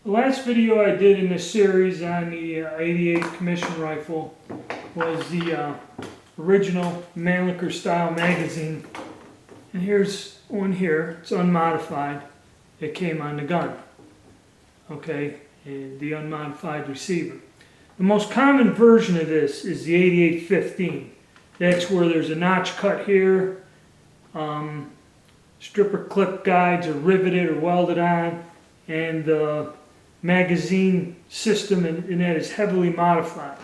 The last video I did in this series on the 88 commission rifle was the original Mannlicher style magazine. And here's one here, it's unmodified. It came on the gun. Okay, and the unmodified receiver. The most common version of this is the 88-15. That's where there's a notch cut here. Stripper clip guides are riveted or welded on, and the magazine system in that is heavily modified.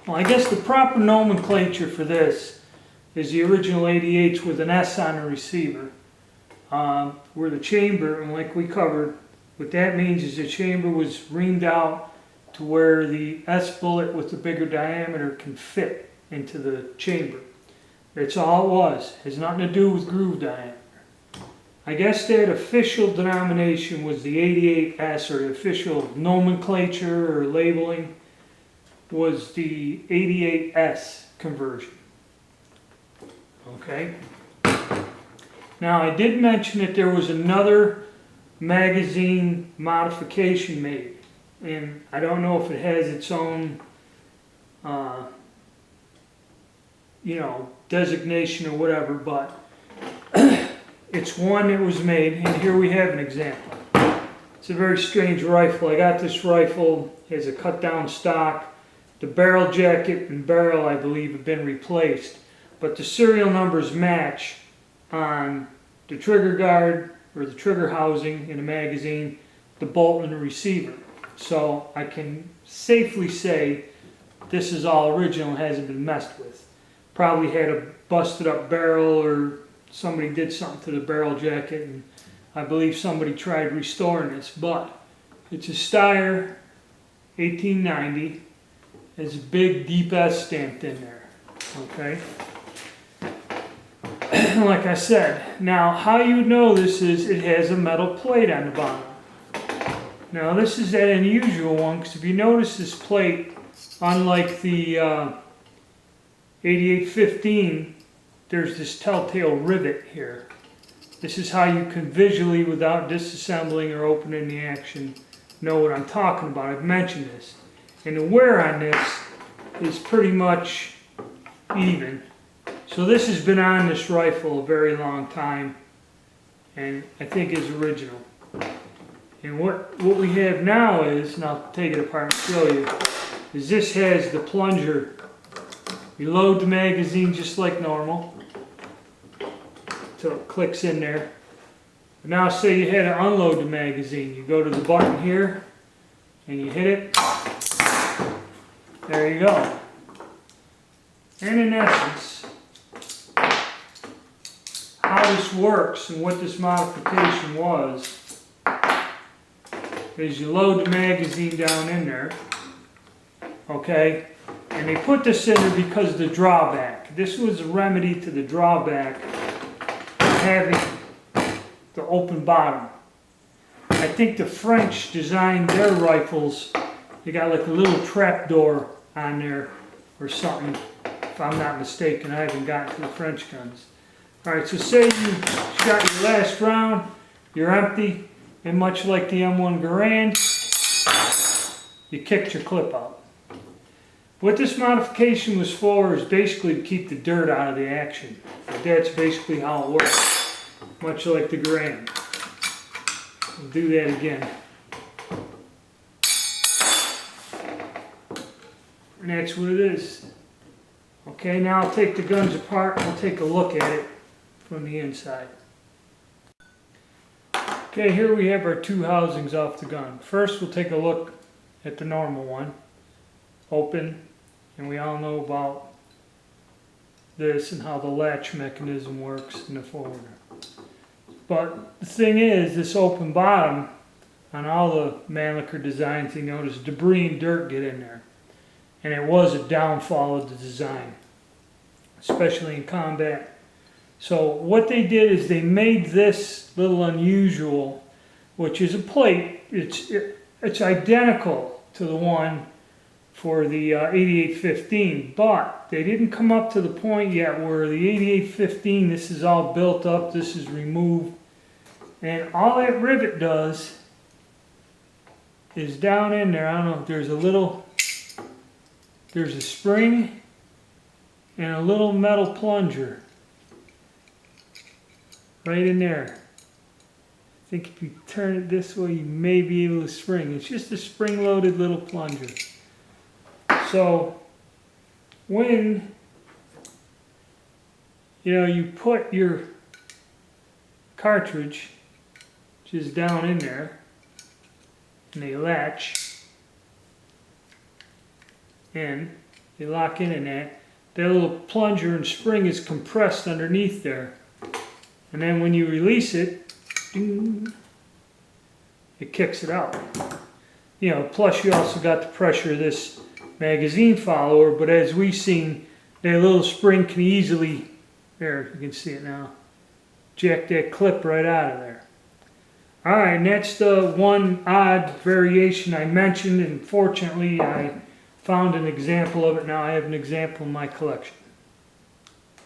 Well, I guess the proper nomenclature for this is the original 88s with an S on the receiver, where the chamber, and like we covered, what that means is the chamber was reamed out to where the S bullet with the bigger diameter can fit into the chamber. That's all it was. It has nothing to do with groove diameter. I guess that official denomination was the 88S, or the official nomenclature or labeling was the 88S conversion. Okay. Now I did mention that there was another magazine modification made, and I don't know if it has its own designation or whatever, but it's one that was made, and here we have an example. It's a very strange rifle. I got this rifle as a cut down stock. The barrel jacket and barrel, I believe, have been replaced, but the serial numbers match on the trigger guard or the trigger housing in the magazine, the bolt and the receiver. So I can safely say this is all original, hasn't been messed with. Probably had a busted up barrel, or somebody did something to the barrel jacket, and I believe somebody tried restoring this, but it's a Steyr 1890. There's a big deep S stamped in there. Okay. Like I said, now how you would know this is it has a metal plate on the bottom. Now this is that unusual one, because if you notice this plate, unlike the 88-15, there's this telltale rivet here. This is how you can visually, without disassembling or opening the action, know what I'm talking about. I've mentioned this. And the wear on this is pretty much even. So this has been on this rifle a very long time, and I think is original. And what we have now is, and I'll take it apart and show you, is this has the plunger. You load the magazine just like normal, until it clicks in there. But now say you had to unload the magazine. You go to the button here, and you hit it. There you go. And in essence, how this works and what this modification was, is you load the magazine down in there, okay? And they put this in there because of the drawback. This was a remedy to the drawback of having the open bottom. I think the French designed their rifles, they got like a little trap door on there or something, if I'm not mistaken. I haven't gotten to the French guns. Alright, so say you shot your last round, you're empty, and much like the M1 Garand, you kicked your clip out. What this modification was for is basically to keep the dirt out of the action. But that's basically how it works, much like the Garand. We'll do that again. And that's what it is. Okay, now I'll take the guns apart and we'll take a look at it from the inside. Okay, here we have our two housings off the gun. First we'll take a look at the normal one. Open, and we all know about this and how the latch mechanism works in the forwarder. But the thing is, this open bottom, on all the Mannlicher designs, you notice debris and dirt get in there. And it was a downfall of the design, especially in combat. So what they did is they made this little unusual, which is a plate. It's identical to the one for the 88-15, but they didn't come up to the point yet where the 88-15, this is all built up, this is removed, and all that rivet does is down in there. I don't know if there's a spring and a little metal plunger right in there. I think if you turn it this way, you may be able to spring. It's just a spring-loaded little plunger. So when you put your cartridge, which is down in there, and they latch in, they lock in that little plunger and spring is compressed underneath there. And then when you release it, ding, it kicks it out. Plus you also got the pressure of this magazine follower, but as we've seen, that little spring can easily, there, you can see it now, jack that clip right out of there. Alright, and that's the one odd variation I mentioned, and fortunately I found an example of it. Now I have an example in my collection.